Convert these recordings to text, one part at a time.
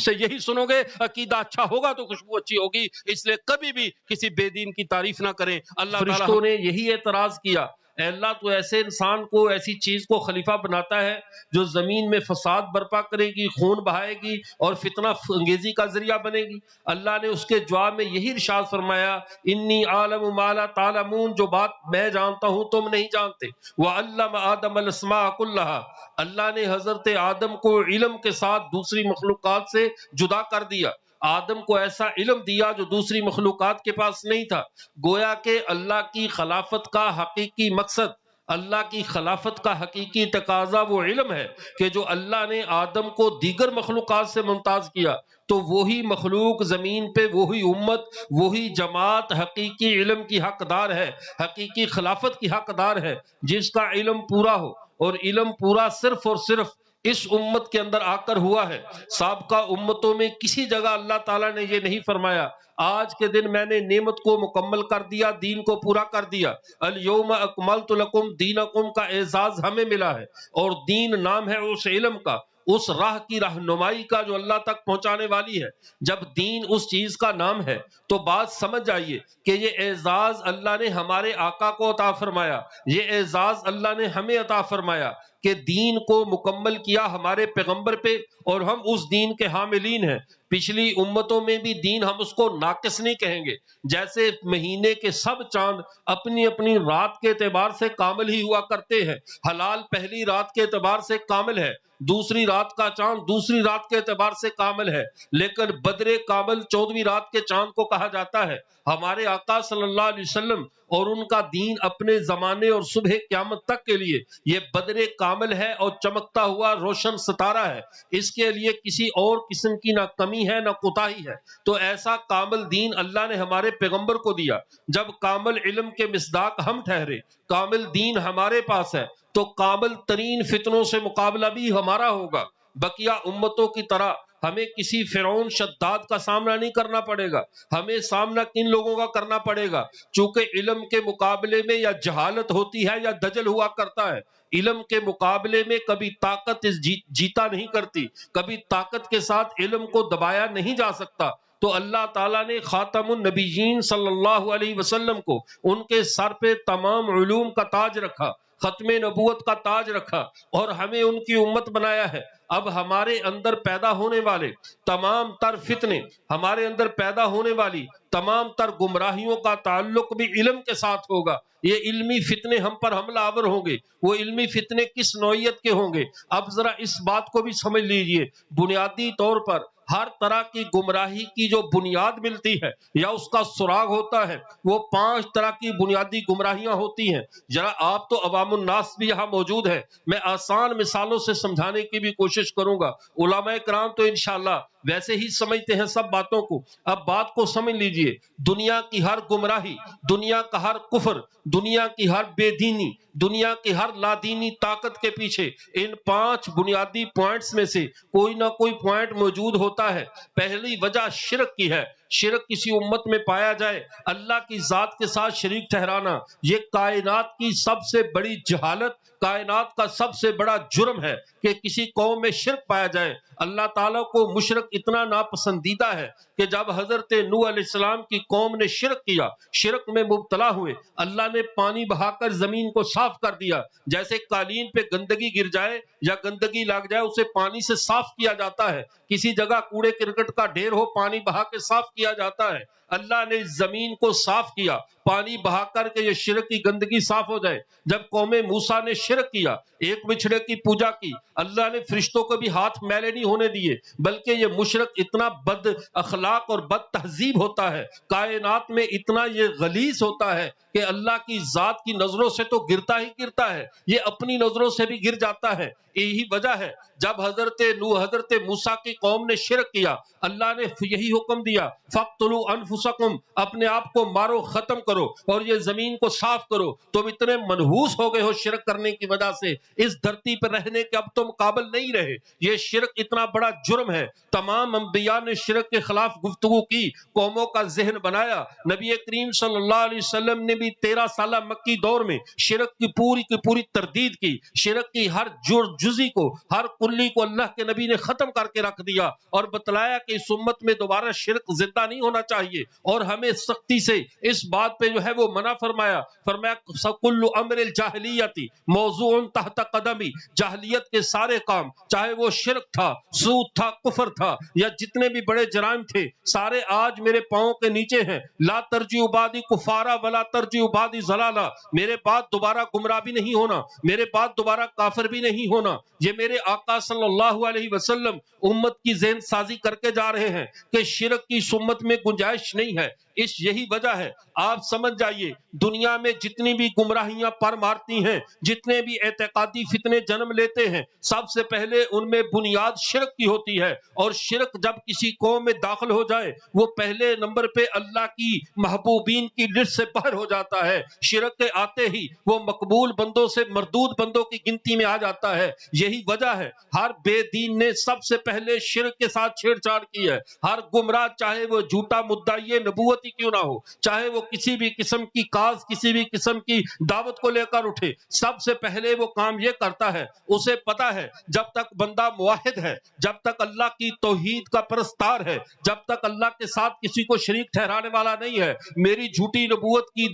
سے یہی سنو گے، عقیدہ اچھا ہوگا تو خوشبو اچھی ہوگی، اس لیے کبھی بھی کسی بے دین کی تعریف نہ کریں۔ اللہ فرشتوں نے یہی اعتراض کیا، اے اللہ تو ایسے انسان کو، ایسی چیز کو خلیفہ بناتا ہے جو زمین میں فساد برپا کرے گی، خون بہائے گی اور فتنہ انگیزی کا ذریعہ بنے گی۔ اللہ نے اس کے جواب میں یہی ارشاد فرمایا، انی عالم ما لا تعلمون، جو بات میں جانتا ہوں تم نہیں جانتے۔ وعلم آدم الاسماء كلها، اللہ نے حضرت آدم کو علم کے ساتھ دوسری مخلوقات سے جدا کر دیا۔ آدم کو ایسا علم دیا جو دوسری مخلوقات کے پاس نہیں تھا۔ گویا کہ اللہ کی خلافت کا حقیقی مقصد، اللہ کی خلافت کا حقیقی تقاضا وہ علم ہے کہ جو اللہ نے آدم کو دیگر مخلوقات سے ممتاز کیا، تو وہی مخلوق زمین پہ، وہی امت، وہی جماعت حقیقی علم کی حقدار ہے، حقیقی خلافت کی حقدار ہے، جس کا علم پورا ہو۔ اور علم پورا صرف اور صرف اس امت کے اندر آ کر ہوا ہے۔ سابقہ امتوں میں کسی جگہ اللہ تعالیٰ نے یہ نہیں فرمایا آج کے دن میں نے نعمت کو مکمل کر دیا، دین کو پورا کر دیا۔ الیوم اکملت لکم دینکم کا اعزاز ہمیں ملا ہے، اور دین نام ہے اس علم کا، اس راہ کی رہنمائی کا جو اللہ تک پہنچانے والی ہے۔ جب دین اس چیز کا نام ہے تو بات سمجھ جائیے کہ یہ اعزاز اللہ نے ہمارے آقا کو عطا فرمایا، یہ اعزاز اللہ نے ہمیں عطا فرمایا کہ دین کو مکمل کیا ہمارے پیغمبر پہ، اور ہم اس دین کے حاملین ہیں۔ پچھلی امتوں میں بھی دین ہم اس کو ناقص نہیں کہیں گے، جیسے مہینے کے سب چاند اپنی اپنی رات کے اعتبار سے کامل ہی ہوا کرتے ہیں۔ ہلال پہلی رات کے اعتبار سے کامل ہے، دوسری رات کا چاند دوسری رات کے اعتبار سے کامل ہے، لیکن بدر کامل 14ویں رات کے چاند کو کہا جاتا ہے۔ ہمارے آقا صلی اللہ علیہ وسلم اور ان کا دین اپنے زمانے اور صبح قیامت تک کے لیے یہ بدر کامل ہے اور چمکتا ہوا روشن ستارہ ہے، اس کے لیے کسی اور قسم کی نہ کمی ہے نہ کوتاہی ہے۔ تو ایسا کامل دین اللہ نے ہمارے پیغمبر کو دیا۔ جب کامل علم کے مصداق ہم ٹھہرے، کامل دین ہمارے پاس ہے، تو کامل ترین فتنوں سے مقابلہ بھی ہمارا ہوگا۔ بقیہ امتوں کی طرح ہمیں کسی فرعون شداد کا سامنا نہیں کرنا پڑے گا۔ ہمیں سامنا کن لوگوں کا کرنا پڑے گا؟ چونکہ علم کے مقابلے میں یا جہالت ہوتی ہے یا دجل ہوا کرتا ہے۔ علم کے مقابلے میں کبھی طاقت جیتا نہیں کرتی، کبھی طاقت کے ساتھ علم کو دبایا نہیں جا سکتا۔ تو اللہ تعالیٰ نے خاتم النبیین صلی اللہ علیہ وسلم کو ان کے سر پہ تمام علوم کا تاج رکھا، ختم نبوت کا تاج رکھا، اور ہمیں ان کی امت بنایا ہے۔ اب ہمارے اندر پیدا ہونے والے تمام تر فتنے، ہمارے اندر پیدا ہونے والی تمام تر گمراہیوں کا تعلق بھی علم کے ساتھ ہوگا۔ یہ علمی فتنے ہم پر حملہ آور ہوں گے۔ وہ علمی فتنے کس نوعیت کے ہوں گے؟ اب ذرا اس بات کو بھی سمجھ لیجئے، بنیادی طور پر ہر طرح کی گمراہی کی جو بنیاد ملتی ہے یا اس کا سراغ ہوتا ہے، وہ 5 طرح کی بنیادی گمراہیاں ہوتی ہیں۔ ذرا آپ تو عوام الناس بھی یہاں موجود ہیں، میں آسان مثالوں سے سمجھانے کی بھی کوشش کروں گا۔ علماء کرام تو انشاءاللہ ویسے ہی سمجھتے ہیں سب باتوں کو۔ اب بات کو سمجھ لیجئے، دنیا کی ہر گمراہی، دنیا کا ہر کفر، دنیا کی ہر بے دینی، دنیا کی ہر لادینی طاقت کے پیچھے ان 5 بنیادی پوائنٹس میں سے کوئی نہ کوئی پوائنٹ موجود ہوتا ہے۔ پہلی وجہ شرک کی ہے۔ شرک کسی امت میں پایا جائے، اللہ کی ذات کے ساتھ شریک ٹھہرانا، یہ کائنات کی سب سے بڑی جہالت، کائنات کا سب سے بڑا جرم ہے کہ کسی قوم میں شرک پایا جائے۔ اللہ تعالیٰ کو مشرک اتنا ناپسندیدہ ہے کہ جب حضرت نوح علیہ السلام کی قوم نے شرک کیا، شرک میں مبتلا ہوئے، اللہ نے پانی بہا کر زمین کو صاف کر دیا۔ جیسے قالین پہ گندگی گر جائے یا گندگی لگ جائے، اسے پانی سے صاف کیا جاتا ہے۔ کسی جگہ کوڑے کرکٹ کا ڈھیر ہو، پانی بہا کے صاف کیا جاتا ہے۔ اللہ نے زمین کو صاف کیا پانی بہا کر کے یہ شرک کی گندگی صاف ہو جائے۔ جب قوم موسیٰ نے شرک کیا، ایک بچھڑے کی پوجا کی، اللہ نے فرشتوں کو بھی ہاتھ میلے نہیں ہونے دیے، بلکہ یہ مشرک اتنا بد اخلاق اور بد تہذیب ہوتا ہے، کائنات میں اتنا یہ غلیظ ہوتا ہے کہ اللہ کی ذات کی نظروں سے تو گرتا ہی گرتا ہے، یہ اپنی نظروں سے بھی گر جاتا ہے۔ یہی وجہ ہے جب حضرت نوح، حضرت موسیٰ کی قوم نے شرک کیا، اللہ نے یہی حکم دیا، فَاقْتُلُوا أَنفُسَكُمْ، اپنے آپ کو مارو، ختم کرو۔ کرو اور یہ زمین کو صاف کرو. تم اتنے منحوس ہو گئے ہو شرک کرنے کی وجہ سے, اس دھرتی پر رہنے کے اب تم قابل نہیں رہے. یہ شرک اتنا بڑا جرم ہے. تمام انبیاء نے شرک کے خلاف گفتگو کی, قوموں کا ذہن بنایا. نبی کریم صلی اللہ علیہ وسلم نے بھی 13 سالہ مکی دور میں شرک کی پوری تردید کی. شرک کی ہر جزی کو, ہر کلی کو اللہ کے نبی نے ختم کر کے رکھ دیا اور بتلایا کہ اس امت میں دوبارہ شرک زندہ نہیں ہونا چاہیے, اور ہمیں سختی سے اس بات پہ جو ہے وہ منع فرمایا. کل امر الجاہلیتی موضوع تحت قدمی, جاہلیت کے سارے کام, چاہے وہ شرک تھا, سود تھا, کفر تھا, یا جتنے بھی بڑے جرائم تھے, سارے آج میرے پاؤں کے نیچے ہیں. لا ترجعوا بعدی کفارا ولا ترجعوا بعدی ضلالا, میرے بعد دوبارہ گمراہ بھی نہیں ہونا, میرے بعد دوبارہ کافر بھی نہیں ہونا. یہ میرے آقا صلی اللہ علیہ وسلم امت کی ذہن سازی کر کے جا رہے ہیں کہ شرک کی اس امت میں گنجائش نہیں ہے. یہی وجہ ہے, آپ سمجھ جائیے, دنیا میں جتنی بھی گمراہیاں پر مارتی ہیں, جتنے بھی اعتقادی فتنے جنم لیتے ہیں, سب سے پہلے ان میں بنیاد شرک کی ہوتی ہے. اور شرک جب کسی قوم میں داخل ہو جائے, وہ پہلے نمبر پہ اللہ کی محبوبین کی لسٹ سے باہر ہو جاتا ہے. شرک کے آتے ہی وہ مقبول بندوں سے مردود بندوں کی گنتی میں آ جاتا ہے. یہی وجہ ہے ہر بے دین نے سب سے پہلے شرک کے ساتھ چھیڑ چھاڑ کی ہے. ہر گمراہ, چاہے وہ جھوٹا مدعی نبوت ہی کیوں نہ ہو, چاہے وہ کسی بھی قسم کی کاز, کسی بھی قسم کی دعوت کو لے کر اٹھے, سب سے پہلے وہ کام یہ کرتا ہے, اسے پتا ہے جب تک بندہ موحد ہے, جب تک اللہ کی توحید کا پرستار ہے, جب تک اللہ کے ساتھ کسی کو شریک ٹھہرانے والا نہیں ہے, میری جھوٹی نبوت کی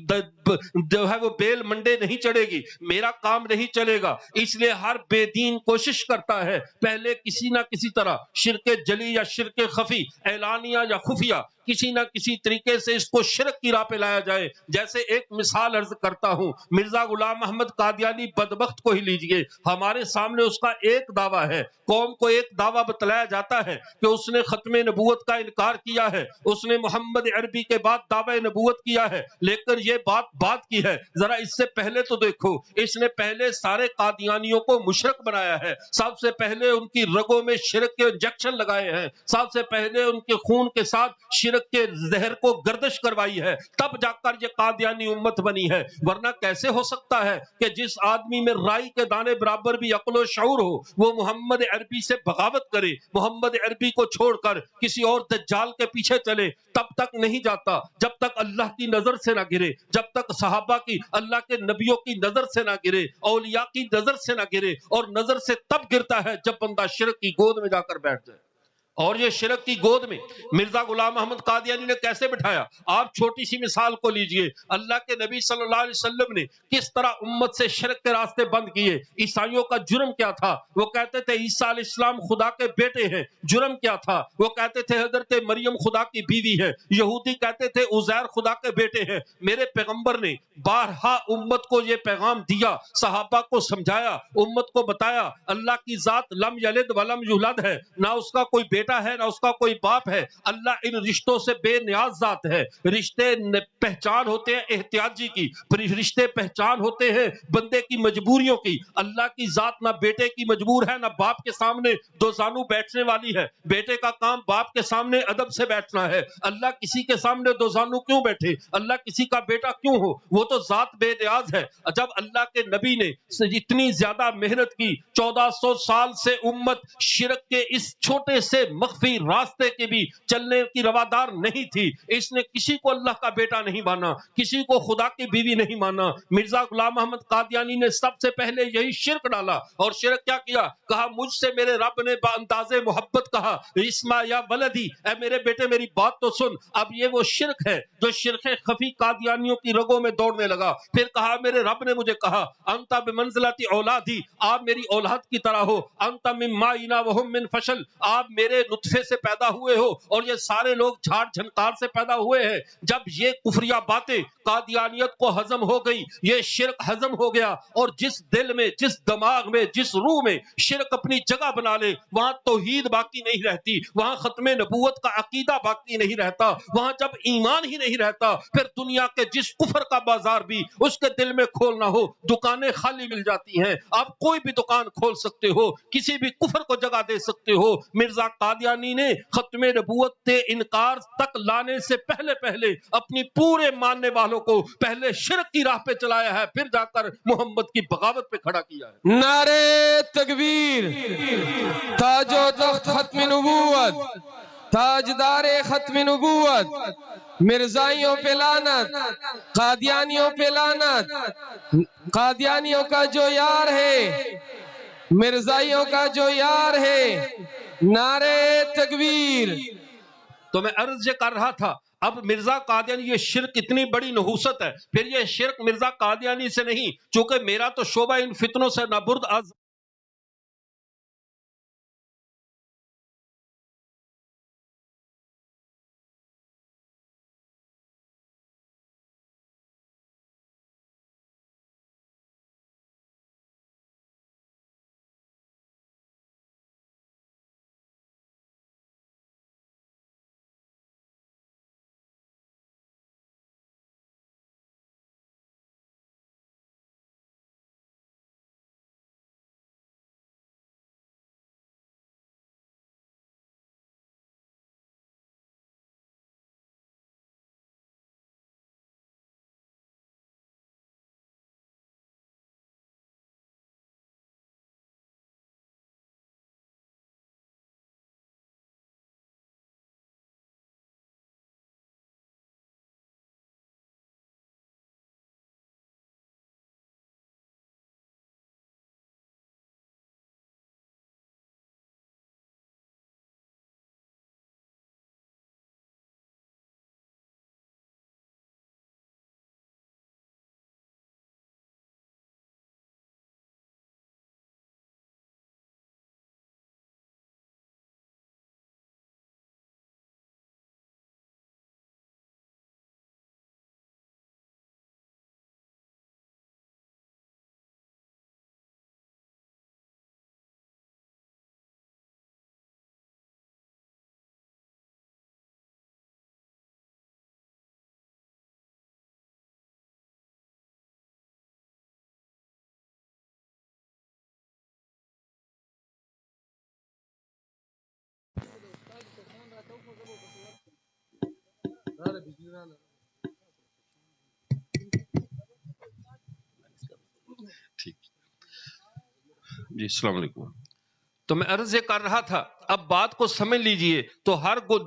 جو ہے وہ بیل منڈے نہیں چڑھے گی, میرا کام نہیں چلے گا. اس لیے ہر بے دین کوشش کرتا ہے پہلے کسی نہ کسی طرح شرک جلی یا شرک خفی, اعلانیہ یا خفیہ, کسی نہ کسی طریقے سے اس کو شرک کی راہ پہ لایا جائے. جیسے ایک مثال عرض کرتا ہوں, مرزا غلام محمد قادیانی بدبخت کو ہی لیجئے, ہمارے سامنے اس کا ایک دعویٰ ہے, قوم کو ایک دعویٰ بتلایا جاتا ہے کہ اس نے ختم نبوت کا انکار کیا ہے, اس نے محمد عربی کے بعد دعوی نبوت کیا ہے, لیکن یہ بات کی ہے. ذرا اس سے پہلے تو دیکھو, اس نے پہلے سارے قادیانیوں کو مشرک بنایا ہے, سب سے پہلے ان کی رگوں میں شرک کے انجیکشن لگائے ہیں, سب سے پہلے ان کے خون کے ساتھ شرک کے زہر کو گردش کروائی ہے, تب جا کر یہ قادیانی امت بنی ہے. ورنہ کیسے ہو سکتا ہے کہ جس آدمی میں رائی کے دانے برابر بھی عقل و شعور ہو, وہ محمد عربی سے بغاوت کرے, محمد عربی کو چھوڑ کر کسی اور دجال کے پیچھے چلے, تب تک نہیں جاتا جب تک اللہ کی نظر سے نہ گرے, جب تک صحابہ کی, اللہ کے نبیوں کی نظر سے نہ گرے, اولیاء کی نظر سے نہ گرے. اور نظر سے تب گرتا ہے جب بندہ شرک کی گود میں جا کر بیٹھ جائے. اور یہ شرک کی گود میں مرزا غلام محمد قادیانی نے کیسے بٹھایا؟ آپ چھوٹی سی مثال کو لیجئے, اللہ کے نبی صلی اللہ علیہ وسلم نے کس طرح امت سے شرک کے راستے بند کیے. عیسائیوں کا جرم کیا تھا؟ وہ کہتے تھے عیسیٰ علیہ السلام خدا کے بیٹے ہیں. جرم کیا تھا؟ وہ کہتے تھے حضرت مریم خدا کی بیوی ہے. یہودی کہتے تھے عزیر خدا کے بیٹے ہیں. میرے پیغمبر نے بارہا امت کو یہ پیغام دیا, صحابہ کو سمجھایا, امت کو بتایا اللہ کی ذات لم یلد ولم یولد ہے, نہ اس کا کوئی بیٹا ہے نہ اس کا کوئی باپ ہے. اللہ ان رشتوں سے بے نیاز ذات ہے. رشتے پہچان ہوتے ہیں احتیاجی کی, رشتے پہچان ہوتے ہیں بندے کی مجبوریوں کی. اللہ کی ذات نہ بیٹے کی مجبور ہے, نہ باپ کے سامنے دو زانو بیٹھنے والی ہے. بیٹے کا کام باپ کے سامنے ادب سے بیٹھنا ہے. اللہ کسی کے سامنے دو زانو کیوں بیٹھے؟ اللہ کسی کا بیٹا کیوں ہو؟ وہ تو ذات بے نیاز ہے. جب اللہ کے نبی نے اتنی زیادہ محنت کی, 1400 سال سے امت شرک کے اس چھوٹے سے مخفی راستے کے بھی چلنے کی روادار نہیں تھی. اس نے کسی کو اللہ کا بیٹا نہیں مانا, کسی کو خدا کی بیوی نہیں مانا. مرزا غلام محمد قادیانی نے سب سے پہلے یہی شرک ڈالا. اور شرک کیا کیا؟ کہا مجھ سے میرے رب نے بانداز محبت کہا اسما یا ولدی, اے میرے بیٹے میری بات تو سن. اب یہ وہ شرک ہے جو شرک خفی قادیانیوں کی رگوں میں دوڑنے لگا. پھر کہا میرے رب نے مجھے کہا انت بمنزلتی اولادی, آپ میری اولاد کی طرح ہو. انت من مائنا وہم من فشل, آپ میرے نطفے سے پیدا ہوئے ہو اور یہ سارے لوگ جھاڑ جھنکار سے پیدا ہوئے ہیں. جب یہ کفریہ باتیں قادیانیت کو ہضم ہو گئی, یہ شرک ہضم ہو گیا, اور جس دل میں, جس دماغ میں, جس روح میں شرک اپنی جگہ بنا لے, وہاں توحید باقی نہیں رہتی, وہاں ختم نبوت کا عقیدہ باقی نہیں رہتا. وہاں جب ایمان ہی نہیں رہتا, پھر دنیا کے جس کفر کا بازار بھی اس کے دل میں کھولنا ہو, دکانیں خالی مل جاتی ہیں. آپ کوئی بھی دکان کھول سکتے ہو, کسی بھی کفر کو جگہ دے سکتے ہو. مرزا قادیانی نے ختم نبوت سے انکار تک لانے سے پہلے اپنی پورے ماننے والوں کو پہلے شرک کی راہ پہ چلایا ہے، پھر جا کر محمد کی بغاوت پہ کھڑا کیا ہے۔ نعرہ تکبیر، تاج و تخت ختم نبوت، تاجدار ختم نبوت، مرزائیوں پہ لعنت، قادیانیوں پہ لعنت، قادیانیوں کا جو یار ہے، مرزائیوں کا جو یار ہے، نعرہ تکبیر۔ تو میں عرض یہ کر رہا تھا، اب مرزا قادیانی، یہ شرک اتنی بڑی نحوست ہے، پھر یہ شرک مرزا قادیانی سے نہیں، چونکہ میرا تو شعبہ ان فتنوں سے نابرد از جی السلام علیکم۔ تو میں عرض یہ کر رہا تھا، اب بات کو سمجھ لیجئے، تو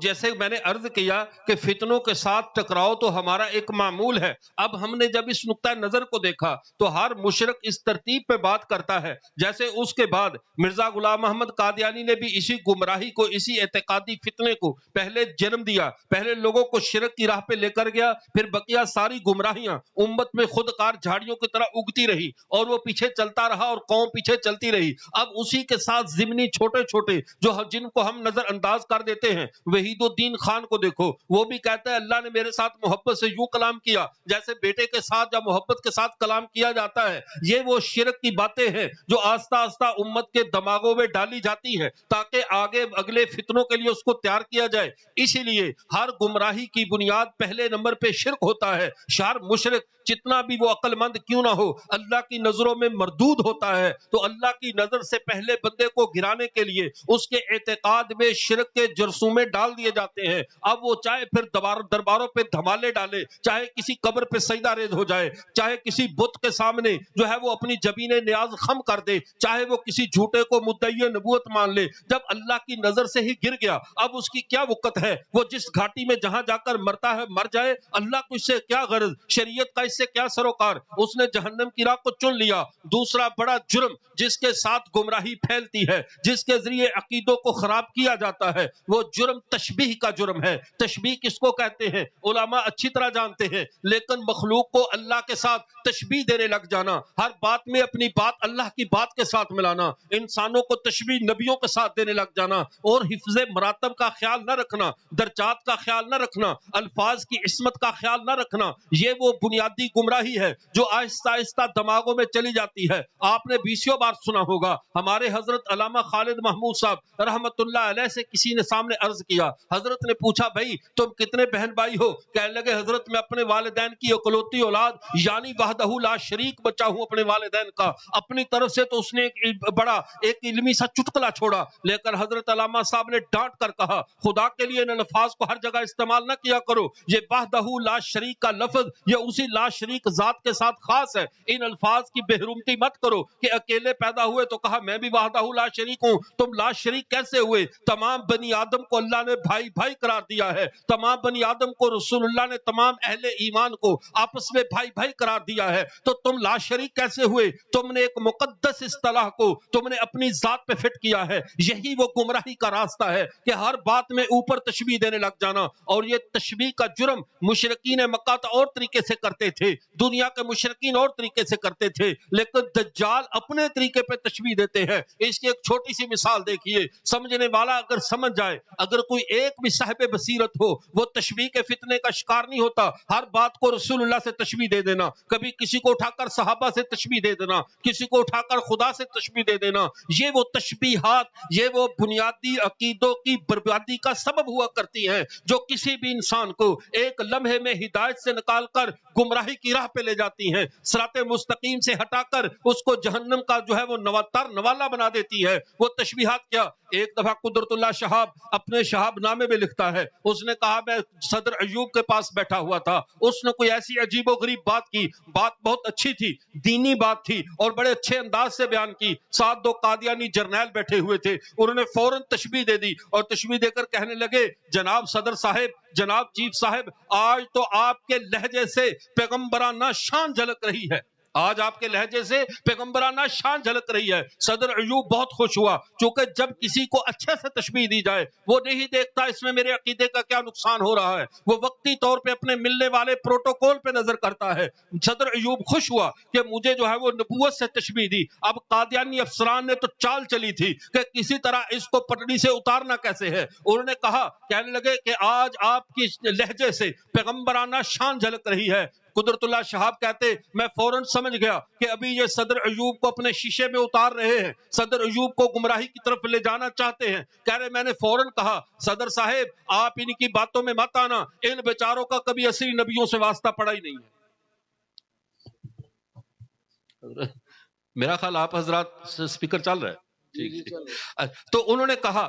جیسے میں نے عرض کیا کہ فتنوں کے ساتھ ٹکراؤ تو ہمارا ایک معمول ہے۔ اب ہم نے جب اس نقطہ نظر کو دیکھا تو ہر مشرک اس ترتیب پہ بات کرتا ہے، جیسے اس کے بعد مرزا غلام محمد قادیانی نے بھی اسی گمراہی کو، اسی اعتقادی فتنے کو پہلے جنم دیا، پہلے لوگوں کو شرک کی راہ پہ لے کر گیا، پھر بقیہ ساری گمراہیاں امت میں خود کار جھاڑیوں کی طرح اگتی رہی اور وہ پیچھے چلتا رہا اور قوم پیچھے چلتی رہی۔ اب اسی کے ساتھ ضمنی چھوٹے چھوٹے جو جن کو ہم نظر انداز کر دیتے ہیں، وحید الدین خان کو دیکھو، وہ بھی کہتا ہے اللہ نے میرے ساتھ محبت سے یوں کلام کیا جیسے بیٹے کے ساتھ یا محبت کے ساتھ کلام کیا جاتا ہے۔ یہ وہ شرک کی باتیں ہیں جو آہستہ آہستہ امت کے دماغوں میں ڈالی جاتی ہے تاکہ آگے اگلے فتنوں کے لیے اس کو تیار کیا جائے۔ اسی لیے ہر گمراہی کی بنیاد پہلے نمبر پہ شرک ہوتا ہے۔ ہر مشرک جتنا بھی وہ عقل مند کیوں نہ ہو، اللہ کی نظروں میں مردود ہوتا ہے، تو اللہ کی نظر سے پہلے بندے کو گرانے کے لیے اس کے اعتقاد میں شرک کے جرثومے ڈال دیے جاتے ہیں۔ اب وہ چاہے پھر درباروں پہ دھمالے ڈالے، چاہے کسی قبر پہ سجدہ ریز ہو جائے، چاہے کسی بت کے سامنے جو ہے وہ اپنی جبین نیاز خم کر دے، چاہے وہ کسی جھوٹے کو مدعی نبوت مان لے، جب اللہ کی نظر سے ہی گر گیا اب اس کی کیا وقت ہے؟ وہ جس گھاٹی میں جہاں جا کر مرتا ہے مر جائے، اللہ کو اس سے کیا غرض، شریعت کا اس سے کیا سروکار؟ اس نے جہنم کی راہ کو چن لیا۔ دوسرا بڑا جرم جس کے ساتھ گمراہی پھیلتی ہے، جس کے ذریعے عقیدوں کو خراب کیا جاتا ہے، وہ جرم تشبیہ کا جرم ہے۔ تشبیہ کس کو کہتے ہیں علماء اچھی طرح جانتے ہیں، لیکن مخلوق کو اللہ کے ساتھ تشبیہ دینے لگ جانا، ہر بات میں اپنی بات اللہ کی بات کے ساتھ ملانا، انسانوں کو تشبیہ نبیوں کے ساتھ دینے لگ جانا، اور حفظ مراتب کا خیال نہ رکھنا، درجات کا خیال نہ رکھنا، الفاظ کی عصمت کا خیال نہ رکھنا، یہ وہ بنیادی گمراہی ہے جو آہستہ آہستہ دماغوں میں چلی جاتی ہے۔ آپ نے بیسیوں بار سنا ہوگا، ہمارے حضرت علامہ خالد محمود صاحب رحمۃ رحمت اللہ علیہ سے کسی نے سامنے عرض کیا. حضرت نے پوچھا بھائی تم کتنے بہن بھائی ہو؟ کہنے لگے حضرت میں اپنے والدین کی اکلوتی اولاد یعنی وحدہ لا شریک بچہ ہوں اپنے والدین کا. اپنی طرف سے تو اس نے ایک علمی سا چٹکلا چھوڑا، لیکن حضرت علامہ صاحب نے ڈانٹ کر کہا خدا کے لیے ان الفاظ کو ہر جگہ استعمال نہ کیا کرو. یہ وحدہ لا شریک کا لفظ یہ اسی لا شریک ذات کے ساتھ خاص ہے. ان الفاظ کی بےحرمتی مت کرو کہ اکیلے پیدا ہوئے تو کہا میں بھی وحدہ لا شریک ہوں. تم لا شریک کیسے ہوئے؟ تمام بنی آدم کو اللہ نے بھائی بھائی قرار دیا ہے. تمام بنی آدم کو رسول اللہ نے تمام اہل ایمان کو آپس میں بھائی بھائی قرار دیا ہے. تو تم لا شریک کیسے ہوئے؟ تم نے ایک مقدس اصطلاح کو تم نے اپنی ذات پہ فٹ کیا ہے. یہی وہ گمراہی کا راستہ ہے کہ ہر بات میں اوپر تشبیہ دینے لگ جانا. اور یہ تشبیہ کا جرم مشرکین مکہ اور طریقے سے کرتے تھے، دنیا کے مشرکین اور طریقے سے کرتے تھے، لیکن دجال اپنے طریقے پہ تشبیہ دیتے ہیں. اس کی ایک چھوٹی سی مثال دیکھیے، سمجھنے والا اگر سمجھ جائے، اگر کوئی ایک بھی صاحب بصیرت ہو وہ تشبیہ کے فتنے کا شکار نہیں ہوتا. ہر بات کو رسول اللہ سے تشبیہ دے دینا، کبھی کسی کو اٹھا کر صحابہ سے تشبیہ دے دینا، کسی کو اٹھا کر خدا سے تشبیہ دے دینا، یہ وہ تشبیہات یہ وہ بنیادی عقیدوں کی بربادی کا سبب ہوا کرتی ہیں جو کسی بھی انسان کو ایک لمحے میں ہدایت سے نکال کر گمراہی کی راہ پہ لے جاتی ہیں، صراط مستقیم سے ہٹا کر اس کو جہنم کا جو ہے وہ نوالا بنا دیتی ہے. وہ تشبیہات کیا؟ ایک دفعہ قدرت اللہ شہاب اپنے شہاب نامے میں لکھتا ہے، اس نے کہا میں صدر ایوب کے پاس بیٹھا ہوا تھا، اس نے کوئی ایسی عجیب و غریب بات کی، بات بہت اچھی تھی، دینی بات تھی اور بڑے اچھے انداز سے بیان کی. ساتھ دو قادیانی جرنیل بیٹھے ہوئے تھے، انہوں نے فوراً تشبیہ دے دی اور تشبیہ دے کر کہنے لگے جناب صدر صاحب، جناب چیف صاحب، آج تو آپ کے لہجے سے پیغمبرانہ شان جھلک رہی ہے، آج آپ کے لہجے سے پیغمبرانہ شان جھلک رہی ہے. صدر ایوب بہت خوش ہوا، چونکہ جب کسی کو اچھے سے تشبیہ دی جائے وہ نہیں دیکھتا اس میں میرے عقیدے کا کیا نقصان ہو رہا ہے، وہ وقتی طور پہ اپنے ملنے والے پروٹوکول پہ نظر کرتا ہے. صدر ایوب خوش ہوا کہ مجھے جو ہے وہ نبوت سے تشبیہ دی. اب قادیانی افسران نے تو چال چلی تھی کہ کسی طرح اس کو پٹڑی سے اتارنا کیسے ہے. انہوں نے کہا، کہنے لگے کہ آج آپ کی لہجے سے پیغمبرانہ شان جھلک رہی ہے. قدرت اللہ شہاب کہتے میں فوراً سمجھ گیا کہ ابھی یہ صدر ایوب کو اپنے شیشے میں اتار رہے ہیں، صدر ایوب کو گمراہی کی طرف لے جانا چاہتے ہیں. کہہ رہے میں نے فوراً کہا صدر صاحب آپ ان کی باتوں میں مت آنا، ان بیچاروں کا کبھی اصلی نبیوں سے واسطہ پڑا ہی نہیں ہے. میرا خیال آپ حضرات اسپیکر چل رہا ہے. تو انہوں نے کہا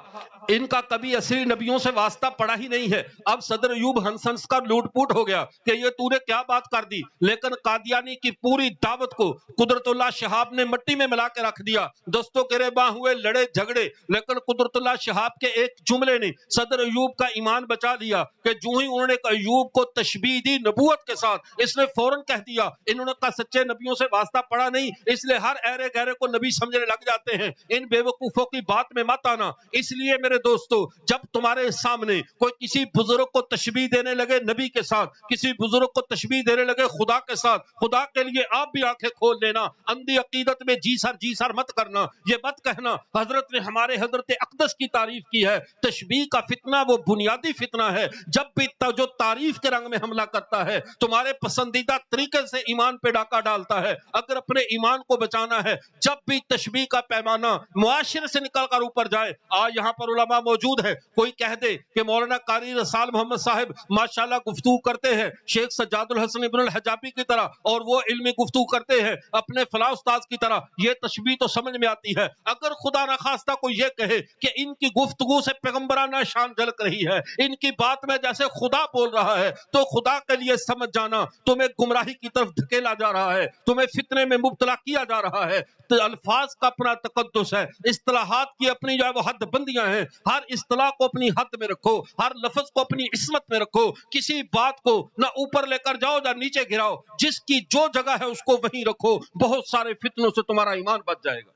ان کا کبھی اصلی نبیوں سے واسطہ پڑا ہی نہیں ہے. اب صدر ایوب ہنس ہنس کا لوٹ پوٹ ہو گیا کہ یہ تو نے کیا بات کر دی، لیکن قادیانی کی پوری دعوت کو قدرت اللہ شہاب نے مٹی میں ملا کے رکھ دیا. دوستوں گریباں ہوئے، لڑے جھگڑے، لیکن قدرت اللہ شہاب کے ایک جملے نے صدر ایوب کا ایمان بچا لیا کہ جو ہی انہوں نے ایوب کو تشبیہ دی نبوت کے ساتھ، اس نے فوراً کہہ دیا انہوں نے کہا سچے نبیوں سے واسطہ پڑا نہیں، اس لیے ہر ایرے گہرے کو نبی سمجھنے لگ جاتے ہیں. ان بے وقوفوں کی بات میں مت آنا. اس لیے میرے دوستو جب تمہارے سامنے کوئی کسی بزرگ کو تشبیہ دینے لگے نبی کے ساتھ، کسی بزرگ کو تشبیہ دینے لگے خدا کے ساتھ، خدا کے لیے آپ بھی آنکھیں کھول لینا. اندھی عقیدت میں جی سر مت کرنا. یہ مت کہنا حضرت نے ہمارے حضرت اقدس کی تعریف کی ہے. تشبیہ کا فتنہ وہ بنیادی فتنہ ہے جب بھی جو تعریف کے رنگ میں حملہ کرتا ہے، تمہارے پسندیدہ طریقے سے ایمان پہ ڈاکہ ڈالتا ہے. اگر اپنے ایمان کو بچانا ہے، جب بھی تشبیہ کا پیمانہ معاشرے سے نکل کر اوپر جائے. آج یہاں پر علماء موجود ہے، کوئی کہہ دے کہ مولانا قاری رسال محمد صاحب ماشاءاللہ گفتگو کرتے ہیں شیخ سجاد الحسن ابن الحجابی کی طرح اور وہ علمی گفتگو کرتے ہیں اپنے فلاں استاذ کی طرح، یہ تشبیہ تو سمجھ میں آتی ہے. اگر خدا نخواستہ کوئی یہ کہے کہ ان کی گفتگو سے پیغمبرانہ شان جھلک رہی ہے، ان کی بات میں جیسے خدا بول رہا ہے، تو خدا کے لیے سمجھ جانا تمہیں گمراہی کی طرف دھکیلا جا رہا ہے، تمہیں فتنے میں مبتلا کیا جا رہا ہے. تو الفاظ کا اپنا تقدس ہے، اصطلاحات کی اپنی جو ہے وہ حد بندیاں ہیں. ہر اصطلاح کو اپنی حد میں رکھو، ہر لفظ کو اپنی عصمت میں رکھو. کسی بات کو نہ اوپر لے کر جاؤ نہ نیچے گراؤ، جس کی جو جگہ ہے اس کو وہیں رکھو. بہت سارے فتنوں سے تمہارا ایمان بچ جائے گا.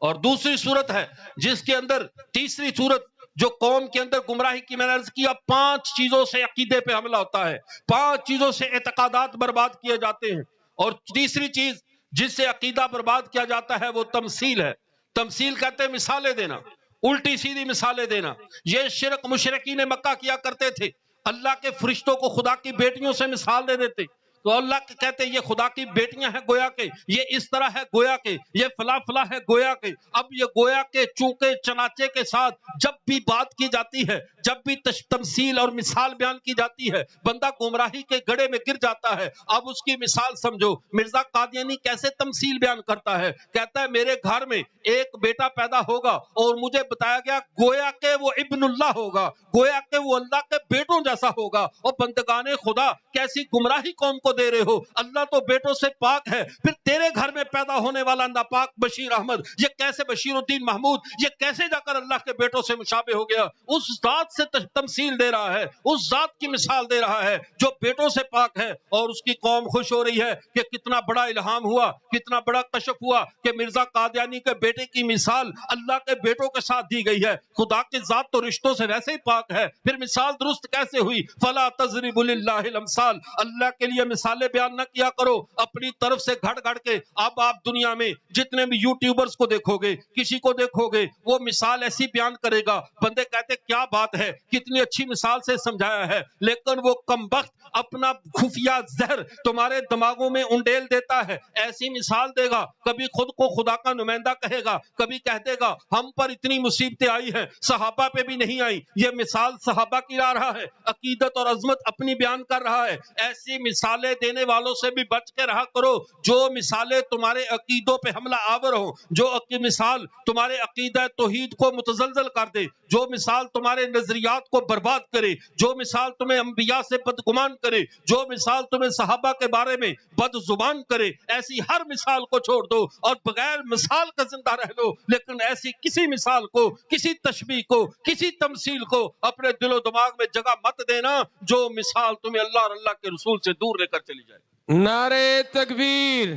اور دوسری صورت ہے جس کے اندر تیسری صورت جو قوم کے اندر گمراہی کی میں نے عرض کیا 5 چیزوں سے عقیدے پہ حملہ ہوتا ہے، 5 چیزوں سے اعتقادات برباد کیے جاتے ہیں. اور تیسری چیز جس سے عقیدہ برباد کیا جاتا ہے وہ تمثیل ہے. تمثیل کہتے ہیں مثالیں دینا، الٹی سیدھی مثالیں دینا. یہ شرک مشرکین مکہ کیا کرتے تھے، اللہ کے فرشتوں کو خدا کی بیٹیوں سے مثال دے دیتے. تو اللہ کے کہتے یہ خدا کی بیٹیاں ہیں گویا کہ یہ اس طرح ہے گویا کہ یہ فلا فلا ہے گویا کہ اب یہ گویا کہ چونکے چناچے کے ساتھ جب بھی بات کی جاتی ہے جب بھی تمثیل اور مثال بیان کی جاتی ہے بندہ گمراہی کے گڑھے میں گر جاتا ہے. اب اس کی مثال سمجھو. مرزا قادیانی کیسے تمثیل بیان کرتا ہے؟ کہتا ہے میرے گھر میں ایک بیٹا پیدا ہوگا اور مجھے بتایا گیا گویا کہ وہ ابن اللہ ہوگا, گویا کہ وہ اللہ کے بیٹوں جیسا ہوگا. اور بندگان خدا کیسی گمراہی قوم کو دے رہے ہو, اللہ تو بیٹوں سے پاک ہے, پھر تیرے گھر میں پیدا ہونے والا ناپاک بشیر احمد یہ کیسے بشیر الدین محمود یہ کیسے جا کر اللہ کے بیٹوں سے مشابہ ہو گیا؟ اس ذات سے تمثیل دے رہا ہے, اس ذات کی مثال دے رہا ہے جو بیٹوں سے پاک ہے. اور اس کی قوم خوش ہو رہی ہے کہ کتنا بڑا الہام ہوا, کتنا بڑا کشف ہوا کہ مرزا قادیانی کے بیٹے کی مثال اللہ کے بیٹوں کے ساتھ دی گئی ہے. خدا کی ذات تو رشتوں سے ویسے ہی پاک ہے, پھر مثال درست کیسے ہوئی؟ فلا تضربوا للہ الامثال, اللہ کے لیے مثالیں بیان نہ کیا کرو اپنی طرف سے گھڑ گھڑ کے. اب آپ دنیا میں جتنے بھی یوٹیوبرز کو دیکھو گے, کسی کو دیکھو گے, وہ مثال ایسی بیان کرے گا, بندے کہتے کیا بات ہے, کتنی اچھی مثال سے سمجھایا ہے, لیکن وہ کمبخت اپنا خفیہ زہر تمہارے دماغوں میں انڈیل دیتا ہے. ایسی مثال دے گا, کبھی خود کو خدا کا نمائندہ کہے گا, کبھی کہہ دے گا ہم پر اتنی مصیبتیں آئی ہیں صحابہ پہ بھی نہیں آئی. یہ مثال صحابہ کی لا رہا ہے, عقیدت اور عظمت اپنی بیان کر رہا ہے. ایسی مثالیں دینے والوں سے بھی بچ کے رہا کرو جو مثالیں تمہارے عقیدوں پہ حملہ آور ہوں, جو مثال تمہارے عقیدہ توحید کو متزلزل کر دے, جو مثال تمہارے نظریات کو برباد کرے, جو مثال تمہیں انبیاء سے بدگمان کرے, جو مثال تمہیں صحابہ کے بارے میں بد زبان کرے. ایسی ہر مثال کو چھوڑ دو اور بغیر مثال کا زندہ رہ لو, لیکن ایسی کسی مثال کو, کسی تشبیہ کو, کسی تمثیل کو اپنے دل و دماغ میں جگہ مت دینا جو مثال تمہیں اللہ اور اللہ کے رسول سے دور لے کر چلی جائے. نعرے تکبیر,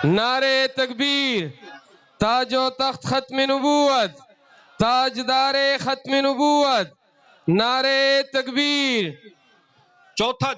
نعرے تکبیر. تاج و تخت ختم نبوت, تاجدار ختم نبوت, نعرے تکبیر. چوتھا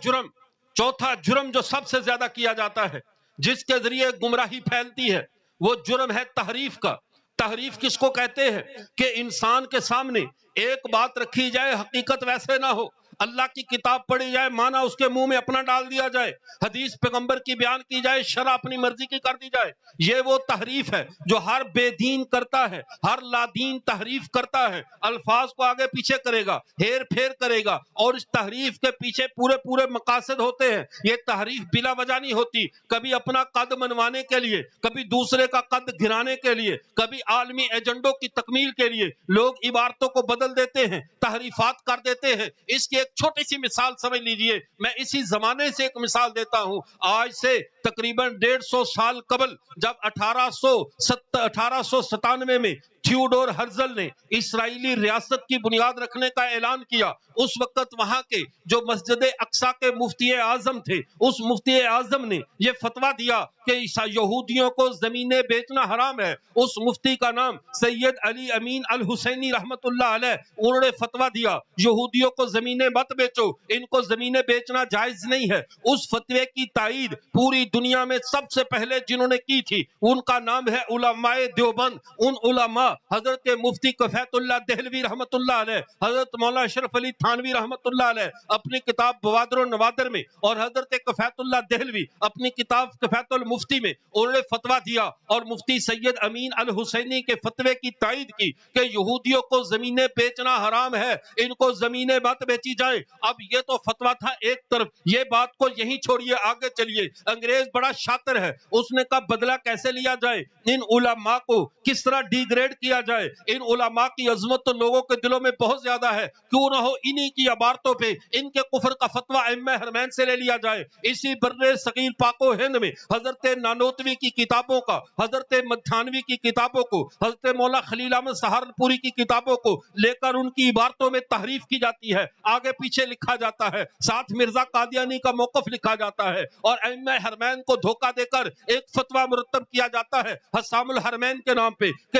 جرم جو سب سے زیادہ کیا جاتا ہے, جس کے ذریعے گمراہی پھیلتی ہے, وہ جرم ہے تحریف کا. تحریف کس کو کہتے ہیں؟ کہ انسان کے سامنے ایک بات رکھی جائے, حقیقت ویسے نہ ہو. اللہ کی کتاب پڑھی جائے, معنی اس کے منہ میں اپنا ڈال دیا جائے. حدیث پیغمبر کی بیان کی جائے, شرع اپنی مرضی کی کر دی جائے. یہ وہ تحریف ہے جو ہر بے دین کرتا ہے, ہر لادین تحریف کرتا ہے. الفاظ کو آگے پیچھے کرے گا, ہیر پھیر کرے گا, اور اس تحریف کے پیچھے پورے مقاصد ہوتے ہیں. یہ تحریف بلا وجہ نہیں ہوتی, کبھی اپنا قد منوانے کے لیے, کبھی دوسرے کا قد گرانے کے لیے, کبھی عالمی ایجنڈوں کی تکمیل کے لیے لوگ عبارتوں کو بدل دیتے ہیں, تحریفات کر دیتے ہیں. اس کی ایک چھوٹی سی مثال سمجھ لیجئے, میں اسی زمانے سے ایک مثال دیتا ہوں. آج سے تقریباً 150 سال قبل جب 1897 میں تھیوڈور ہرزل نے اسرائیلی ریاست کی بنیاد رکھنے کا اعلان کیا, اس وقت وہاں کے جو مسجد اقصی کے مفتی اعظم تھے, اس مفتی اعظم نے یہ فتویٰ دیا کہ یہودیوں کو زمینیں بیچنا حرام ہے. اس مفتی کا نام سید علی امین الحسینی رحمت اللہ علیہ, انہوں نے فتویٰ دیا یہودیوں کو زمینیں مت بیچو, ان کو زمینیں بیچنا جائز نہیں ہے. اس فتوے کی تائید پوری دنیا میں سب سے پہلے جنہوں نے کی تھی ان کا نام ہے علماء دیوبند. ان علماء حضرت مفتی کفایت اللہ دہلوی رحمت اللہ علیہ, حضرت مولانا اشرف علی تھانوی رحمت اللہ علیہ اپنی کتاب بوادر و نوادر میں, اور حضرت کفایت اللہ دہلوی اپنی کتاب کفایت المفتی میں انہوں نے فتویٰ دیا, اور مفتی سید امین الحسینی کے فتوے کی تائید کی کہ یہودیوں کو زمینیں بیچنا حرام ہے, ان کو زمینیں مت بیچی جائیں. اب یہ تو فتویٰ تھا ایک طرف, یہ بات کو یہیں چھوڑیے, آگے چلیے. انگریز بڑا شاطر ہے, اس نے کہا بدلہ کیسے لیا جائے, ان علماء کو کس طرح ڈی گریڈ کیا جائے. ان علماء کی عظمت تو لوگوں کے دلوں میں بہت زیادہ ہے, کیوں نہ ہو انہی کی عبارتوں پہ ان کے کفر کا فتویٰ ائمہ حرمین سے لے لیا جائے. اسی بر صغیر پاک و ہند میں حضرت نانوتوی کی کتابوں کا, حضرت مدھانوی کی کتابوں کو, حضرت مولا خلیل احمد سہارنپوری کی کتابوں کو لے کر ان کی عبارتوں میں تحریف کی جاتی ہے, آگے پیچھے لکھا جاتا ہے, ساتھ مرزا قادیانی کا موقف لکھا جاتا ہے, اور ائمہ حرمین کو دھوکہ دے کر ایک فتویٰ مرتب کیا جاتا ہے حسام الحرمین کے نام پہ کہ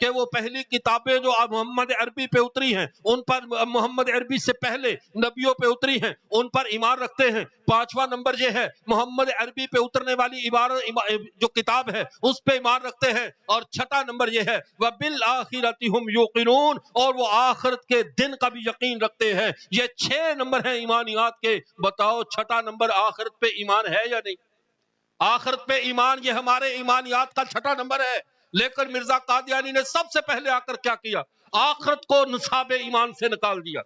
کہ وہ پہلی کتابیں جو محمد عربی پہ اتری ہیں ان پر محمد عربی سے پہلے نبیوں پہ اتری ہیں ان پر ایمان رکھتے ہیں. 5واں نمبر یہ ہے محمد عربی پہ اترنے والی جو کتاب ہے اس پہ ایمان رکھتے ہیں. اور 6واں نمبر یہ ہے وَبِالْآخِرَةِ هُمْ يُوقِنُونَ اور وہ آخرت کے دن کا بھی یقین رکھتے ہیں. یہ 6 نمبر ہیں ایمانیات کے. بتاؤ 6واں نمبر آخرت پہ ایمان ہے یا نہیں؟ آخرت پہ ایمان یہ ہمارے ایمانیات کا 6واں نمبر ہے. لیکن مرزا قادیانی نے سب سے پہلے آ کر کیا کیا؟ آخرت کو نصاب ایمان سے نکال دیا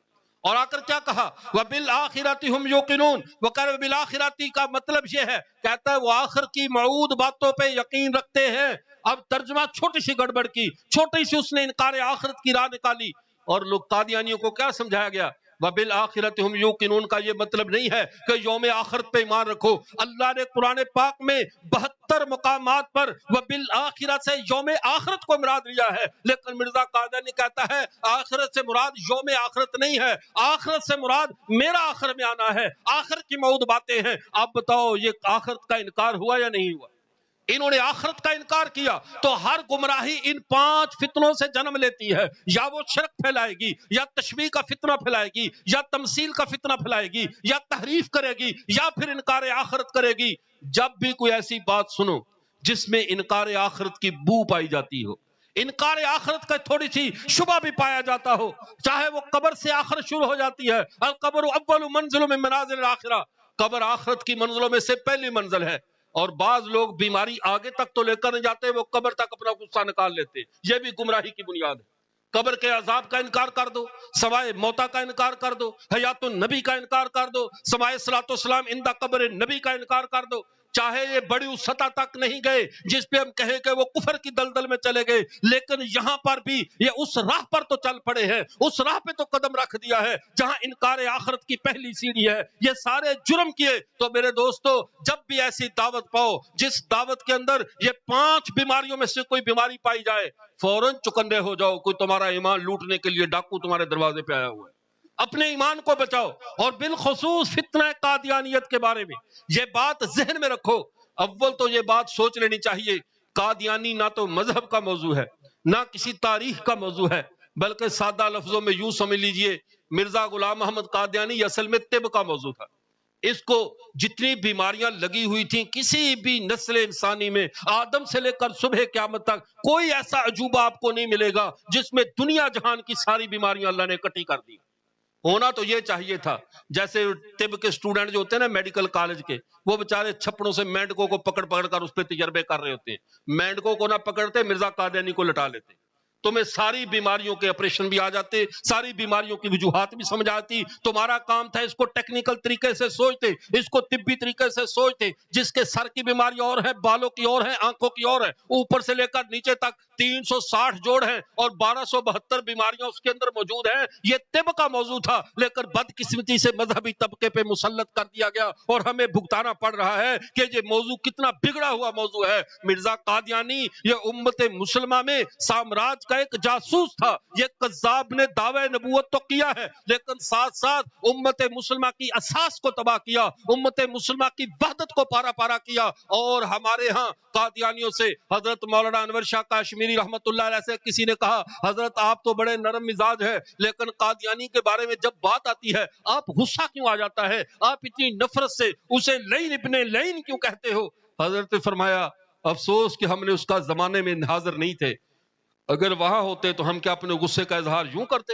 اور آ کر کیا کہا؟ وَبِالْآخِرَةِ هُمْ يُوقِنُونَ. وہ کہہ رہے بِالْآخِرَةِ کا مطلب یہ ہے کہتا ہے وہ آخر کی موعود باتوں پہ یقین رکھتے ہیں. اب ترجمہ چھوٹی سی گڑبڑ کی، چھوٹی سی اس نے انکار آخرت کی راہ نکالی اور لوگ قادیانیوں کو کیا سمجھایا گیا؟ وَبِالْآخِرَةِ هُمْ يُوقِنُونَ کا یہ مطلب نہیں ہے کہ یوم آخرت پہ ایمان رکھو. اللہ نے قرآن پاک میں 72 مقامات پر وَبِالْآخِرَةِ سے یوم آخرت کو مراد لیا ہے. لیکن مرزا قادیانی کہتا ہے آخرت سے مراد یوم آخرت نہیں ہے، آخرت سے مراد میرا آخر میں آنا ہے، آخر کی موعود باتیں ہیں. آپ بتاؤ یہ آخرت کا انکار ہوا یا نہیں ہوا؟ انہوں نے آخرت کا انکار کیا تو ہر گمراہی ان 5 فتنوں سے جنم لیتی ہے. یا وہ شرک پھیلائے گی، یا تشبیہ کا فتنہ پھیلائے گی، یا تمثیل کا فتنہ پھیلائے گی، یا تحریف کرے گی، یا پھر انکار آخرت کرے گی. جب بھی کوئی ایسی بات سنو جس میں انکار آخرت کی بو پائی جاتی ہو، انکار آخرت کا تھوڑی سی شبہ بھی پایا جاتا ہو، چاہے وہ قبر سے آخرت شروع ہو جاتی ہے. القبر اول منزل من منازل الاخرہ، قبر آخرت کی منزلوں میں سے پہلی منزل ہے. اور بعض لوگ بیماری آگے تک تو لے کر نہیں جاتے، وہ قبر تک اپنا غصہ نکال لیتے. یہ بھی گمراہی کی بنیاد ہے. قبر کے عذاب کا انکار کر دو، سوائے موتا کا انکار کر دو، حیات النبی کا انکار کر دو، سوائے صلاۃ والسلام عند قبر نبی کا انکار کر دو. چاہے یہ بڑی اس سطح تک نہیں گئے جس پہ ہم کہیں کہ وہ کفر کی دلدل میں چلے گئے، لیکن یہاں پر بھی یہ اس راہ پر تو چل پڑے ہیں، اس راہ پہ تو قدم رکھ دیا ہے جہاں انکار آخرت کی پہلی سیڑھی ہے. یہ سارے جرم کیے. تو میرے دوستو جب بھی ایسی دعوت پاؤ جس دعوت کے اندر یہ 5 بیماریوں میں سے کوئی بیماری پائی جائے، فوراً چکندے ہو جاؤ. کوئی تمہارا ایمان لوٹنے کے لیے ڈاکو تمہارے دروازے پہ آیا ہوا ہے. اپنے ایمان کو بچاؤ. اور بالخصوص فتنہ قادیانیت کے بارے میں یہ بات ذہن میں رکھو. اول تو یہ بات سوچ لینی چاہیے قادیانی نہ تو مذہب کا موضوع ہے، نہ کسی تاریخ کا موضوع ہے، بلکہ سادہ لفظوں میں یوں سمجھ لیجئے مرزا غلام محمد قادیانی اصل میں طب کا موضوع تھا. اس کو جتنی بیماریاں لگی ہوئی تھیں کسی بھی نسل انسانی میں آدم سے لے کر صبح قیامت تک کوئی ایسا عجوبہ آپ کو نہیں ملے گا جس میں دنیا جہان کی ساری بیماریاں اللہ نے اکٹھی کر دی. ہونا تو یہ چاہیے تھا جیسے طب کے اسٹوڈنٹ جو ہوتے ہیں نا میڈیکل کالج کے، وہ بےچارے چھپڑوں سے مینڈکوں کو پکڑ کر اس پہ تجربے کر رہے ہوتے ہیں. مینڈکوں کو نہ پکڑتے مرزا قادیانی کو لٹا لیتے. تمہیں ساری بیماریوں کے آپریشن بھی آ جاتے، ساری بیماریوں کی وجوہات بھی سمجھ آتی. تمہارا کام تھا اس کو ٹیکنیکل طریقے سے سوچتے، اس کو طبی طریقے سے سوچتے. جس کے سر کی بیماریاں اور ہیں، بالوں کی اور ہیں، آنکھوں کی اور ہیں، اوپر سے لے کر نیچے تک 360 جوڑ ہیں اور 1272 بیماریاں اس کے اندر موجود ہیں. یہ طب کا موضوع تھا، لیکن بدقسمتی سے مذہبی طبقے پہ مسلط کر دیا گیا اور ہمیں بھگتانا پڑ رہا ہے کہ یہ موضوع کتنا بگڑا ہوا موضوع ہے. مرزا قادیانی یہ امت مسلمہ میں سامراج کا ایک جاسوس تھا. یہ قذاب نے دعوی نبوت تو کیا ہے لیکن ساتھ ساتھ امت مسلمہ کی اساس کو تباہ کیا، امت مسلمہ کی وحدت کو پارا پارا کیا. اور ہمارے ہاں قادیانیوں سے حضرت مولانا انور شاہ کاشمیری رحمت اللہ علیہ سے کسی نے کہا حضرت آپ تو بڑے نرم مزاج ہے لیکن قادیانی کے بارے میں جب بات آتی ہے آپ غصہ کیوں آ جاتا ہے، آپ اتنی نفرت سے اسے لعین ابن لعین کیوں کہتے ہو؟ حضرت نے فرمایا افسوس کہ ہم نے اس کا زمانے میں حاضر نہیں تھے. اگر وہاں ہوتے تو ہم کیا اپنے غصے کا اظہار یوں کرتے؟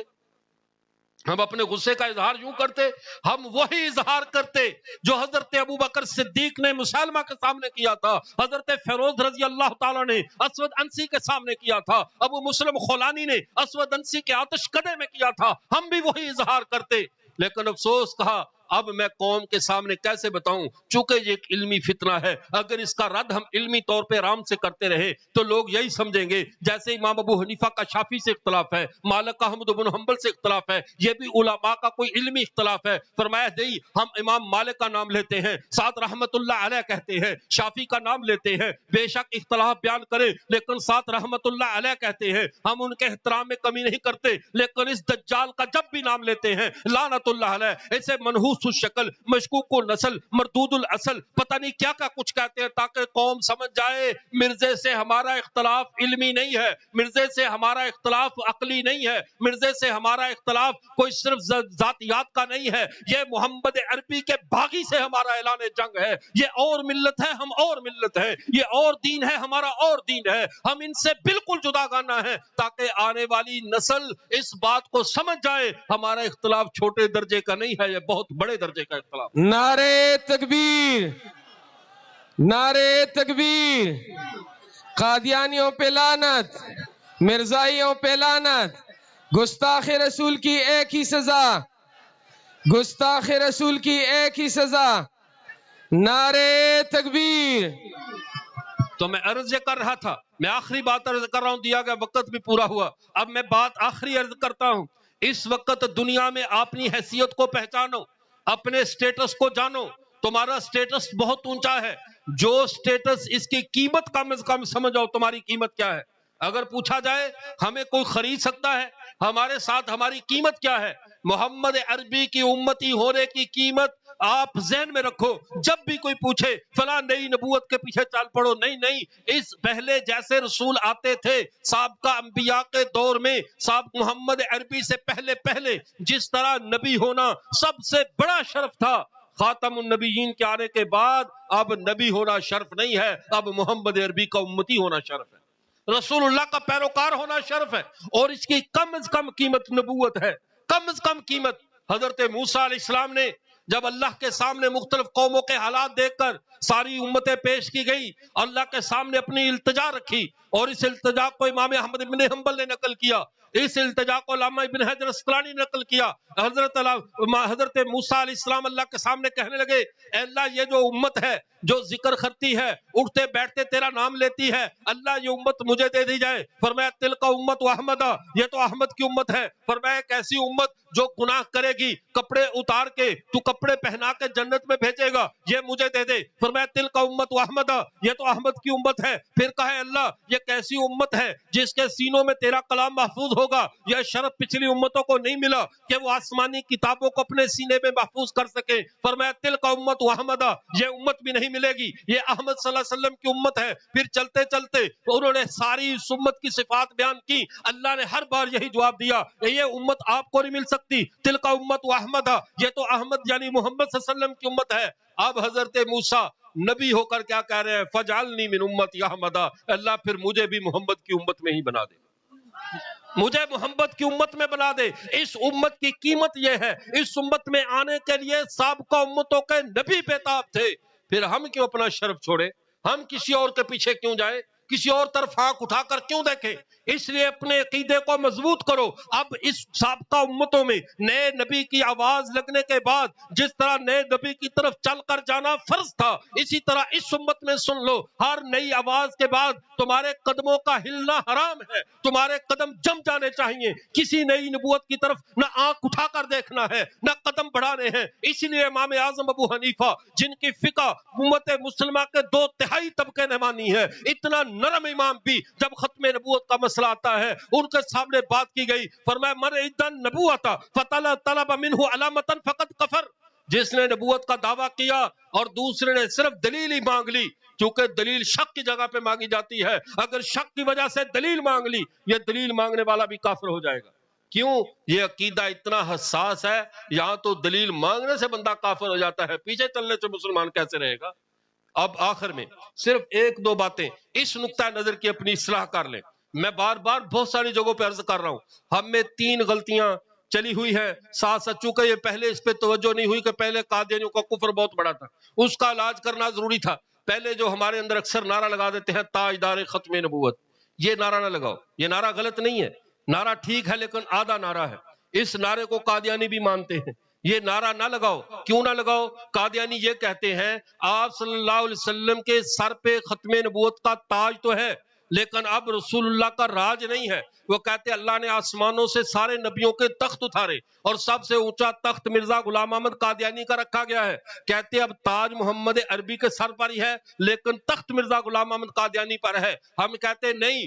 ہم اپنے غصے کا اظہار یوں کرتے؟ ہم وہی اظہار کرتے جو حضرت ابوبکر صدیق نے مسلمہ کے سامنے کیا تھا، حضرت فیروز رضی اللہ تعالیٰ نے اسود انسی کے سامنے کیا تھا، ابو مسلم خولانی نے اسود انسی کے آتش کدے میں کیا تھا. ہم بھی وہی اظہار کرتے. لیکن افسوس کہا اب میں قوم کے سامنے کیسے بتاؤں، چونکہ یہ ایک علمی فتنہ ہے. اگر اس کا رد ہم علمی طور پہ آرام سے کرتے رہے تو لوگ یہی سمجھیں گے جیسے امام ابو حنیفہ کا شافعی سے اختلاف ہے، مالک کا احمد بن حنبل سے اختلاف ہے، یہ بھی علماء کا کوئی علمی اختلاف ہے. فرمایا نہیں، ہم امام مالک کا نام لیتے ہیں، ساتھ رحمت اللہ علیہ کہتے ہیں، شافعی کا نام لیتے ہیں، بے شک اختلاف بیان کرے لیکن ساتھ رحمت اللہ علیہ کہتے ہیں. ہم ان کے احترام میں کمی نہیں کرتے، لیکن اس دجال کا جب بھی نام لیتے ہیں لعنت اللہ علیہ، اسے منحوس منحوس الشکل، مشکوک النسل، مردود الاصل، پتہ نہیں کیا کیا کچھ کہتے ہیں تاکہ قوم سمجھ جائے مرزے سے ہمارا اختلاف علمی نہیں ہے، مرزے سے ہمارا اختلاف عقلی نہیں ہے، مرزے سے ہمارا اختلاف کوئی صرف ذاتیات کا نہیں ہے، یہ محمد عربی کے باغی سے ہمارا اعلان جنگ ہے، یہ اور ملت ہے ہم اور ملت ہے، یہ اور دین ہے ہمارا اور دین ہے، ہم ان سے بالکل جدا گانا ہے تاکہ آنے والی نسل اس بات کو سمجھ جائے ہمارا اختلاف چھوٹے درجے کا نہیں ہے، یہ بہت بڑے درجے کا اختلاف۔ نعرے تکبیر، نعرے تکبیر، قادیانیوں پہ لعنت، مرزائیوں پہ لعنت، گستاخ رسول کی ایک ہی سزا، گستاخ رسول کی ایک ہی سزا، نعرے تکبیر۔ تو میں عرض یہ کر رہا تھا، میں آخری بات عرض کر رہا ہوں، دیا گیا وقت بھی پورا ہوا، اب میں بات آخری عرض کرتا ہوں۔ اس وقت دنیا میں اپنی حیثیت کو پہچانو، اپنے سٹیٹس کو جانو، تمہارا سٹیٹس بہت اونچا ہے، جو سٹیٹس اس کی قیمت کم از کم سمجھو تمہاری قیمت کیا ہے۔ اگر پوچھا جائے ہمیں کوئی خرید سکتا ہے، ہمارے ساتھ ہماری قیمت کیا ہے، محمد عربی کی امتی ہونے کی قیمت آپ ذہن میں رکھو۔ جب بھی کوئی پوچھے فلاں نئی نبوت کے پیچھے چل پڑو، نہیں نہیں، اس پہلے جیسے رسول آتے تھے سابقہ انبیاء کے دور میں، محمد عربی سے پہلے جس طرح نبی ہونا سب سے بڑا شرف تھا، خاتم النبیین کے آنے کے بعد اب نبی ہونا شرف نہیں ہے، اب محمد عربی کا امتی ہونا شرف ہے، رسول اللہ کا پیروکار ہونا شرف ہے، اور اس کی کم از کم قیمت نبوت ہے، کم از کم قیمت۔ حضرت موسیٰ علیہ السلام نے جب اللہ کے سامنے مختلف قوموں کے حالات دیکھ کر ساری امتیں پیش کی گئی، اللہ کے سامنے اپنی التجا رکھی، اور اس التجا کو امام احمد بن حنبل نے نقل کیا، اس التجا کو علامہ ابن حجر اسقلانی نے نقل کیا۔ حضرت موسیٰ علیہ السلام اللہ کے سامنے کہنے لگے، اے اللہ یہ جو امت ہے جو ذکر کرتی ہے، اٹھتے بیٹھتے تیرا نام لیتی ہے، اللہ یہ امت مجھے دے دی جائے۔ فرمایا تلک امت احمد، یہ تو احمد کی امت ہے۔ فرمایا ایک ایسی امت جو گناہ کرے گی کپڑے اتار کے تو کپڑے پہنا کے جنت میں بھیجے گا، یہ مجھے دے دے۔ فرمایا تلک امت احمد، یہ تو احمد کی امت ہے۔ پھر کہا اللہ یہ کیسی امت ہے جس کے سینوں میں تیرا کلام محفوظ ہوگا، یہ شرف پچھلی امتوں کو نہیں ملا کہ وہ آسمانی کتابوں کو اپنے سینے میں محفوظ کر سکے۔ فرمایا تلک امت احمد، یہ امت بھی نہیں ملے گی، یہ احمد صلی اللہ علیہ وسلم کی امت ہے۔ پھر چلتے چلتے انہوں نے ساری اس امت کی صفات بیان کی، اللہ نے ہر بار یہی جواب دیا کہ یہ امت آپ کو نہیں مل سکتی، تلک امت احمد، یہ تو احمد یعنی محمد صلی اللہ علیہ وسلم کی امت ہے۔ اب حضرت موسیٰ نبی ہو کر کیا کہہ رہے ہیں، فجعلنی من امتی احمد، اللہ پھر مجھے بھی محمد کی امت میں ہی بنا دے، مجھے محمد کی امت میں بنا دے۔ اس امت کی قیمت یہ ہے، اس امت میں آنے کے لیے سابقہ امتوں کے نبی بیتاب تھے، پھر ہم کیوں اپنا شرف چھوڑے، ہم کسی اور کے پیچھے کیوں جائیں، کسی اور طرف آنکھ اٹھا کر کیوں دیکھیں۔ اس لیے اپنے عقیدے کو مضبوط کرو۔ اب اس سابقہ امتوں میں نئے نبی کی آواز لگنے کے بعد جس طرح نئے نبی کی طرف چل کر جانا فرض تھا، اسی طرح اس امت میں سن لو، ہر نئی آواز کے بعد تمہارے قدموں کا ہلنا حرام ہے، تمہارے قدم جم جانے چاہیے، کسی نئی نبوت کی طرف نہ آنکھ اٹھا کر دیکھنا ہے نہ قدم بڑھانے ہیں۔ اسی لیے امام اعظم ابو حنیفہ جن کی فقہ امت مسلمہ کے 2/3 طبقے نے مانی ہے، اتنا نرم امام بھی جب ختم نبوت کا مسئلہ آتا ہے ان کے سامنے بات کی گئی، فرمایا من ادعى النبوۃ فطلب منه علامۃ فقد کفر، جس نے نبوت کا دعویٰ کیا اور دوسرے نے صرف دلیل ہی مانگ لی، چونکہ دلیل شک کی جگہ پہ مانگی جاتی ہے، اگر شک کی وجہ سے دلیل مانگ لی یہ دلیل مانگنے والا بھی کافر ہو جائے گا۔ کیوں؟ یہ عقیدہ اتنا حساس ہے، یہاں تو دلیل مانگنے سے بندہ کافر ہو جاتا ہے، پیچھے چلنے سے مسلمان کیسے رہے گا؟ اب آخر میں صرف ایک دو باتیں اس نقطہ نظر کی اپنی اصلاح کر لیں۔ میں بار بار بہت ساری جگہوں پہ عرض کر رہا ہوں، ہم میں 3 غلطیاں چلی ہوئی ہے، ساتھ ساتھ چونکہ یہ پہلے اس پہ توجہ نہیں ہوئی کہ پہلے قادیانیوں کا کفر بہت بڑا تھا، اس کا علاج کرنا ضروری تھا۔ پہلے جو ہمارے اندر اکثر نعرہ لگا دیتے ہیں تاجدار ختم نبوت، یہ نعرہ نہ لگاؤ، یہ نعرہ غلط نہیں ہے، نعرہ ٹھیک ہے لیکن آدھا نعرہ ہے، اس نعرے کو قادیانی بھی مانتے ہیں، یہ نعرہ نہ لگاؤ۔ کیوں نہ لگاؤ؟ قادیانی یہ کہتے ہیں آپ صلی اللہ علیہ وسلم کے سر پہ ختم نبوت کا تاج تو ہے لیکن اب رسول اللہ کا راج نہیں ہے۔ وہ کہتے ہیں اللہ نے آسمانوں سے سارے نبیوں کے تخت اتارے اور سب سے اونچا تخت مرزا غلام احمد قادیانی کا رکھا گیا ہے، کہتے اب تاج محمد عربی کے سر پر ہی ہے لیکن تخت مرزا غلام احمد قادیانی پر ہے۔ ہم کہتے نہیں،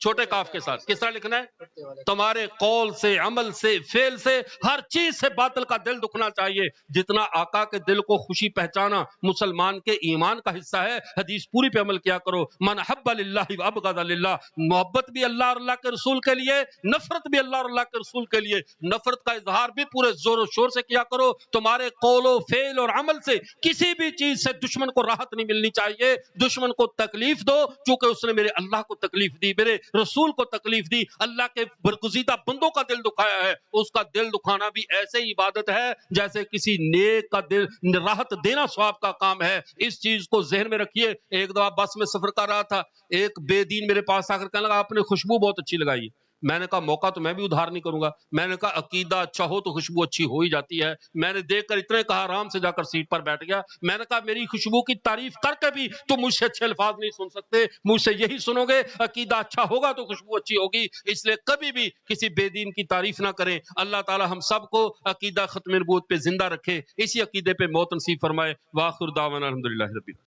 چھوٹے کاف کے ساتھ. کس طرح لکھنا ہے؟ تمہارے قول سے، عمل سے، فعل سے، ہر چیز سے باطل کا دل دکھنا چاہیے. جتنا آقا کے دل کو خوشی پہچانا مسلمان کے ایمان کا حصہ ہے. حدیث پوری پہ عمل کیا کرو. من حب للہ و ابغض للہ. محبت بھی اللہ اور اللہ کے رسول کے لیے، نفرت بھی اللہ اور اللہ کے رسول کے لیے. نفرت کا اظہار بھی پورے زور و شور سے کیا کرو. تمہارے قول و فعل اور عمل سے کسی بھی چیز سے دشمن کو راحت نہیں ملنی چاہیے. دشمن کو تکلیف دو چونکہ اس نے میرے اللہ کو تکلیف دی، میرے رسول کو تکلیف دی، اللہ کے برگزیدہ بندوں کا دل دکھایا ہے. اس کا دل دکھانا بھی ایسے ہی عبادت ہے جیسے کسی نیک کا دل راحت دینا ثواب کا کام ہے. اس چیز کو ذہن میں رکھیے. ایک دفعہ بس میں سفر کر رہا تھا، ایک بے دین میرے پاس آ کر کہنے لگا آپ نے خوشبو بہت اچھی لگائی. میں نے کہا موقع تو میں بھی ادھار نہیں کروں گا. میں نے کہا عقیدہ اچھا ہو تو خوشبو اچھی ہو ہی جاتی ہے. میں نے دیکھ کر اتنے کہا، آرام سے جا کر سیٹ پر بیٹھ گیا. میں نے کہا میری خوشبو کی تعریف کر کے بھی تم مجھ سے اچھے الفاظ نہیں سن سکتے، مجھ سے یہی سنو گے عقیدہ اچھا ہوگا تو خوشبو اچھی ہوگی. اس لیے کبھی بھی کسی بے دین کی تعریف نہ کریں. اللہ تعالی ہم سب کو عقیدہ ختم نبوت پہ زندہ رکھے، اسی عقیدے پہ موت نصیب فرمائے. وآخر دعوانا الحمدللہ رب العالمین.